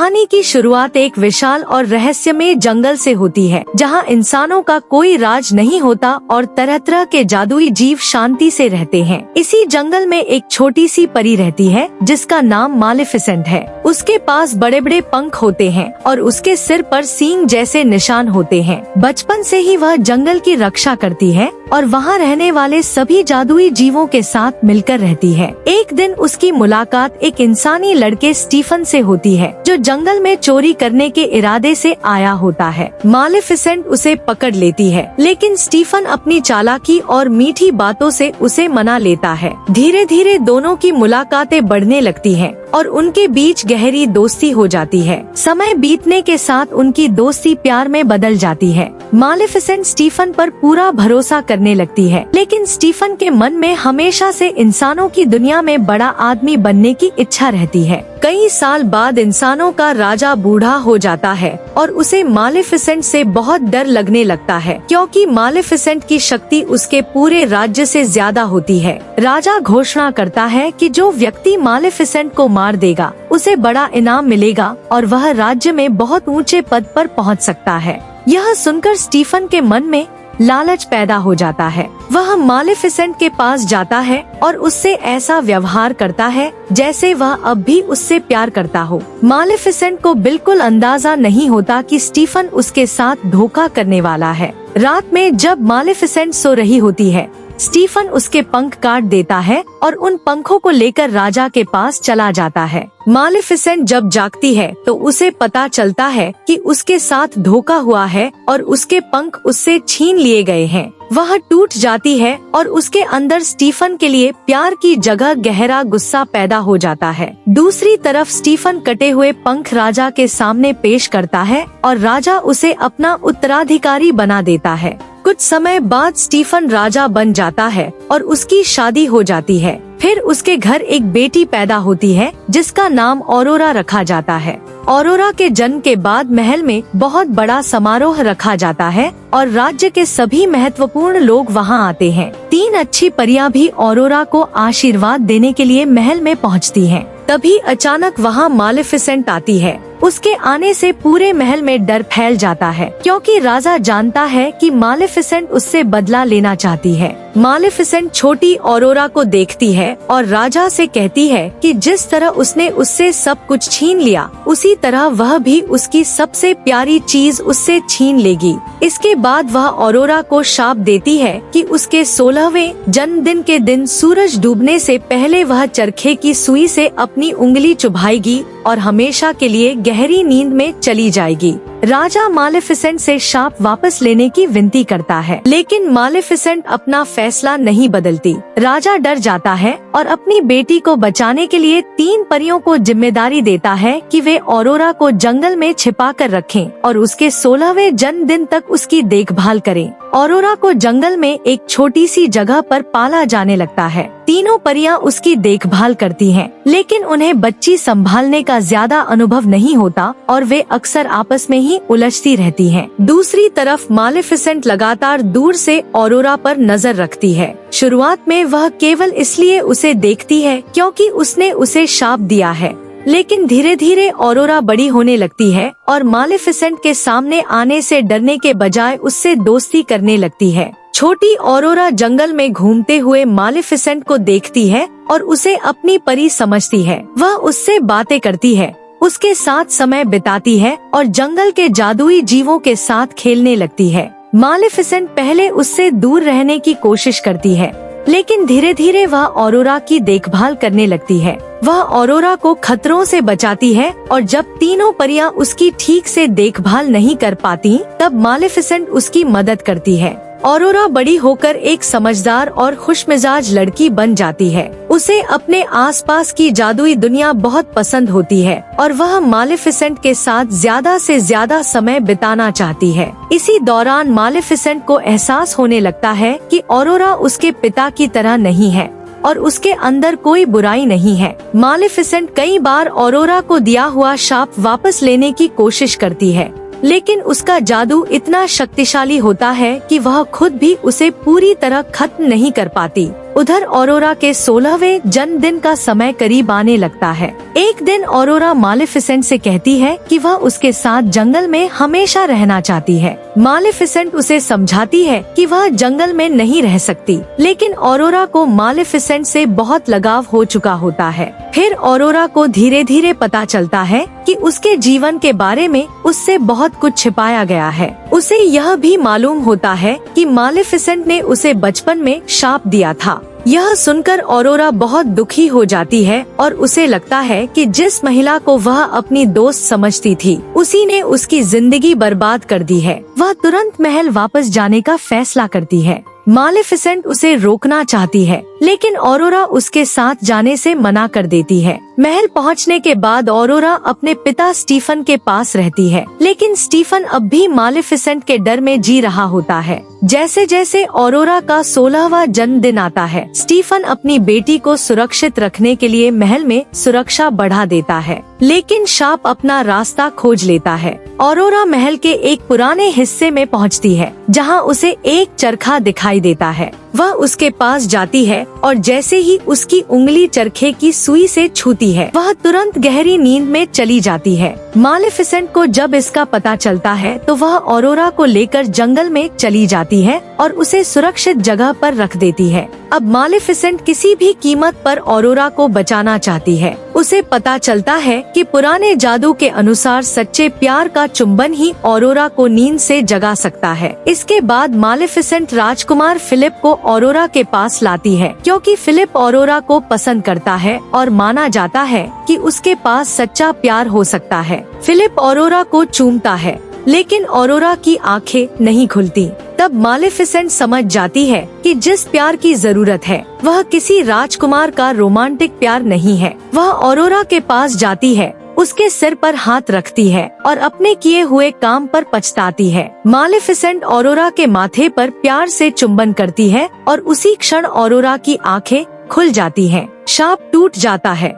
कहानी की शुरुआत एक विशाल और रहस्यमय जंगल से होती है, जहां इंसानों का कोई राज नहीं होता और तरह तरह के जादुई जीव शांति से रहते हैं। इसी जंगल में एक छोटी सी परी रहती है जिसका नाम मालेफिसेंट है। उसके पास बड़े बड़े पंख होते हैं और उसके सिर पर सींग जैसे निशान होते हैं। बचपन से ही वह जंगल की रक्षा करती है और वहाँ रहने वाले सभी जादुई जीवों के साथ मिलकर रहती है। एक दिन उसकी मुलाकात एक इंसानी लड़के स्टीफन से होती है, जो जंगल में चोरी करने के इरादे से आया होता है। मालेफिसेंट उसे पकड़ लेती है, लेकिन स्टीफन अपनी चालाकी और मीठी बातों से उसे मना लेता है। धीरे धीरे दोनों की मुलाकातें बढ़ने लगती हैं और उनके बीच गहरी दोस्ती हो जाती है। समय बीतने के साथ उनकी दोस्ती प्यार में बदल जाती है। मालेफिसेंट स्टीफन पर पूरा भरोसा करने लगती है, लेकिन स्टीफन के मन में हमेशा से इंसानों की दुनिया में बड़ा आदमी बनने की इच्छा रहती है। कई साल बाद इंसानों का राजा बूढ़ा हो जाता है और उसे मालेफिसेंट से बहुत डर लगने लगता है, क्योंकि मालेफिसेंट की शक्ति उसके पूरे राज्य से ज्यादा होती है। राजा घोषणा करता है कि जो व्यक्ति मालेफिसेंट को मार देगा उसे बड़ा इनाम मिलेगा और वह राज्य में बहुत ऊंचे पद पर पहुंच सकता है। यह सुनकर स्टीफन के मन में लालच पैदा हो जाता है। वह मालेफिसेंट के पास जाता है और उससे ऐसा व्यवहार करता है जैसे वह अब भी उससे प्यार करता हो। मालेफिसेंट को बिल्कुल अंदाजा नहीं होता कि स्टीफन उसके साथ धोखा करने वाला है। रात में जब मालेफिसेंट सो रही होती है, स्टीफन उसके पंख काट देता है और उन पंखों को लेकर राजा के पास चला जाता है। मालेफिसेंट जब जागती है तो उसे पता चलता है कि उसके साथ धोखा हुआ है और उसके पंख उससे छीन लिए गए हैं। वह टूट जाती है और उसके अंदर स्टीफन के लिए प्यार की जगह गहरा गुस्सा पैदा हो जाता है। दूसरी तरफ स्टीफन कटे हुए पंख राजा के सामने पेश करता है और राजा उसे अपना उत्तराधिकारी बना देता है। कुछ समय बाद स्टीफन राजा बन जाता है और उसकी शादी हो जाती है। फिर उसके घर एक बेटी पैदा होती है जिसका नाम ऑरोरा रखा जाता है। ऑरोरा के जन्म के बाद महल में बहुत बड़ा समारोह रखा जाता है और राज्य के सभी महत्वपूर्ण लोग वहां आते हैं। 3 अच्छी परियां भी ऑरोरा को आशीर्वाद देने के लिए महल में पहुंचती हैं। तभी अचानक वहां मालेफिसेंट आती है। उसके आने से पूरे महल में डर फैल जाता है, क्योंकि राजा जानता है कि मालेफिसेंट उससे बदला लेना चाहती है। मालेफिसेंट छोटी ऑरोरा को देखती है और राजा से कहती है कि जिस तरह उसने उससे सब कुछ छीन लिया, उसी तरह वह भी उसकी सबसे प्यारी चीज उससे छीन लेगी। इसके बाद वह ऑरोरा को शाप देती है कि उसके 16वें जन्मदिन के दिन सूरज डूबने से पहले वह चरखे की सुई से अपनी उंगली चुभाएगी और हमेशा के लिए गहरी नींद में चली जाएगी। राजा मालेफिसेंट से शाप वापस लेने की विनती करता है, लेकिन मालेफिसेंट अपना फैसला नहीं बदलती। राजा डर जाता है और अपनी बेटी को बचाने के लिए 3 परियों को जिम्मेदारी देता है कि वे ऑरोरा को जंगल में छिपा कर रखें और उसके 16वें जन्मदिन तक उसकी देखभाल करें। ऑरोरा को जंगल में एक छोटी सी जगह पर पाला जाने लगता है। तीनों परियां उसकी देखभाल करती हैं, लेकिन उन्हें बच्ची संभालने का ज्यादा अनुभव नहीं होता और वे अक्सर आपस में ही उलझती रहती हैं। दूसरी तरफ मालेफिसेंट लगातार दूर से ऑरोरा पर नजर रखती है। शुरुआत में वह केवल इसलिए उसे देखती है क्योंकि उसने उसे शाप दिया है, लेकिन धीरे धीरे ऑरोरा बड़ी होने लगती है और मालेफिसेंट के सामने आने से डरने के बजाय उससे दोस्ती करने लगती है। छोटी ऑरोरा जंगल में घूमते हुए मालेफिसेंट को देखती है और उसे अपनी परी समझती है। वह उससे बातें करती है, उसके साथ समय बिताती है और जंगल के जादुई जीवों के साथ खेलने लगती है। मालेफिसेंट पहले उससे दूर रहने की कोशिश करती है, लेकिन धीरे धीरे वह ऑरोरा की देखभाल करने लगती है। वह ऑरोरा को खतरों से बचाती है और जब तीनों परियां उसकी ठीक से देखभाल नहीं कर पाती, तब मालेफिसेंट उसकी मदद करती है। ऑरोरा बड़ी होकर एक समझदार और खुशमिजाज लड़की बन जाती है। उसे अपने आसपास की जादुई दुनिया बहुत पसंद होती है और वह मालेफिसेंट के साथ ज्यादा से ज्यादा समय बिताना चाहती है। इसी दौरान मालेफिसेंट को एहसास होने लगता है कि ऑरोरा उसके पिता की तरह नहीं है और उसके अंदर कोई बुराई नहीं है। मालेफिसेंट कई बार ऑरोरा को दिया हुआ शाप वापस लेने की कोशिश करती है, लेकिन उसका जादू इतना शक्तिशाली होता है कि वह खुद भी उसे पूरी तरह खत्म नहीं कर पाती। उधर ऑरोरा के 16वें जन्मदिन का समय करीब आने लगता है। एक दिन ऑरोरा मालेफिसेंट से कहती है कि वह उसके साथ जंगल में हमेशा रहना चाहती है। मालेफिसेंट उसे समझाती है कि वह जंगल में नहीं रह सकती, लेकिन ऑरोरा को मालेफिसेंट से बहुत लगाव हो चुका होता है। फिर ऑरोरा को धीरे धीरे पता चलता है कि उसके जीवन के बारे में उससे बहुत कुछ छिपाया गया है। उसे यह भी मालूम होता है कि मालेफिसेंट ने उसे बचपन में शाप दिया था। यह सुनकर ऑरोरा बहुत दुखी हो जाती है और उसे लगता है कि जिस महिला को वह अपनी दोस्त समझती थी, उसी ने उसकी जिंदगी बर्बाद कर दी है। वह तुरंत महल वापस जाने का फैसला करती है। मालेफिसेंट उसे रोकना चाहती है, लेकिन ऑरोरा उसके साथ जाने से मना कर देती है। महल पहुंचने के बाद ऑरोरा अपने पिता स्टीफन के पास रहती है, लेकिन स्टीफन अब भी मालेफिसेंट के डर में जी रहा होता है। जैसे जैसे ऑरोरा का 16वां जन्मदिन आता है, स्टीफन अपनी बेटी को सुरक्षित रखने के लिए महल में सुरक्षा बढ़ा देता है, लेकिन शाप अपना रास्ता खोज लेता है। ऑरोरा महल के एक पुराने हिस्से में पहुंचती है, जहां उसे एक चरखा दिखाई देता है। वह उसके पास जाती है और जैसे ही उसकी उंगली चरखे की सुई से छूती है, वह तुरंत गहरी नींद में चली जाती है। मालेफिसेंट को जब इसका पता चलता है तो वह ऑरोरा को लेकर जंगल में चली जाती है और उसे सुरक्षित जगह पर रख देती है। अब मालेफिसेंट किसी भी कीमत पर ऑरोरा को बचाना चाहती है। उसे पता चलता है कि पुराने जादू के अनुसार सच्चे प्यार का चुंबन ही ऑरोरा को नींद से जगा सकता है। इसके बाद मालेफिसेंट राजकुमार फिलिप को ऑरोरा के पास लाती है, क्योंकि फिलिप ऑरोरा को पसंद करता है और माना जाता है कि उसके पास सच्चा प्यार हो सकता है। फिलिप ऑरोरा को चूमता है, लेकिन ऑरोरा की आंखें नहीं खुलती। तब मालेफिसेंट समझ जाती है कि जिस प्यार की जरूरत है वह किसी राजकुमार का रोमांटिक प्यार नहीं है। वह ऑरोरा के पास जाती है, उसके सिर पर हाथ रखती है और अपने किए हुए काम पर पछताती है। मालेफिसेंट ऑरोरा के माथे पर प्यार से चुंबन करती है और उसी क्षण ऑरोरा की आंखें खुल जाती हैं। शाप टूट जाता है।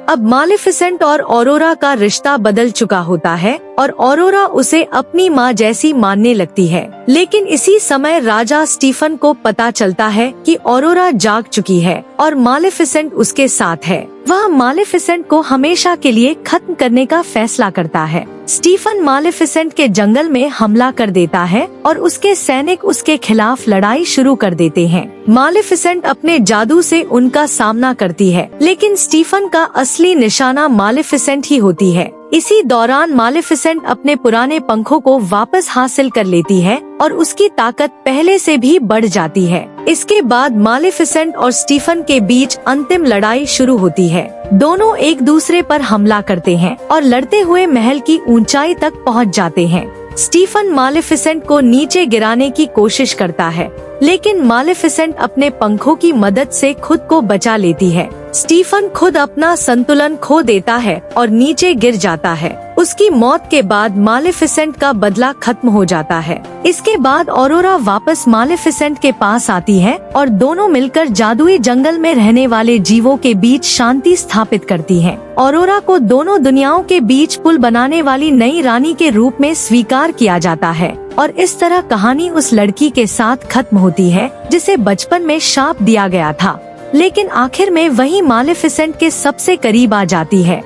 अब मालेफिसेंट और ऑरोरा का रिश्ता बदल चुका होता है और ऑरोरा उसे अपनी माँ जैसी मानने लगती है। लेकिन इसी समय राजा स्टीफन को पता चलता है कि ऑरोरा जाग चुकी है और मालेफिसेंट उसके साथ है। वह मालेफिसेंट को हमेशा के लिए खत्म करने का फैसला करता है। स्टीफन मालेफिसेंट के जंगल में हमला कर देता है और उसके सैनिक उसके खिलाफ लड़ाई शुरू कर देते हैं। मालेफिसेंट अपने जादू से उनका सामना करती है, लेकिन स्टीफन का असली निशाना मालेफिसेंट ही होती है। इसी दौरान मालेफिसेंट अपने पुराने पंखों को वापस हासिल कर लेती है और उसकी ताकत पहले से भी बढ़ जाती है। इसके बाद मालेफिसेंट और स्टीफन के बीच अंतिम लड़ाई शुरू होती है। दोनों एक दूसरे पर हमला करते हैं और लड़ते हुए महल की ऊंचाई तक पहुंच जाते हैं। स्टीफन मालेफिसेंट को नीचे गिराने की कोशिश करता है, लेकिन मालेफिसेंट अपने पंखों की मदद से खुद को बचा लेती है। स्टीफन खुद अपना संतुलन खो देता है और नीचे गिर जाता है। उसकी मौत के बाद मालेफिसेंट का बदला खत्म हो जाता है। इसके बाद ऑरोरा वापस मालेफिसेंट के पास आती है और दोनों मिलकर जादुई जंगल में रहने वाले जीवों के बीच शांति स्थापित करती हैं। ऑरोरा को दोनों दुनियाओं के बीच पुल बनाने वाली नई रानी के रूप में स्वीकार किया जाता है और इस तरह कहानी उस लड़की के साथ खत्म होती है जिसे बचपन में शाप दिया गया था, लेकिन आखिर में वही मालेफिसेंट के सबसे करीब आ जाती है।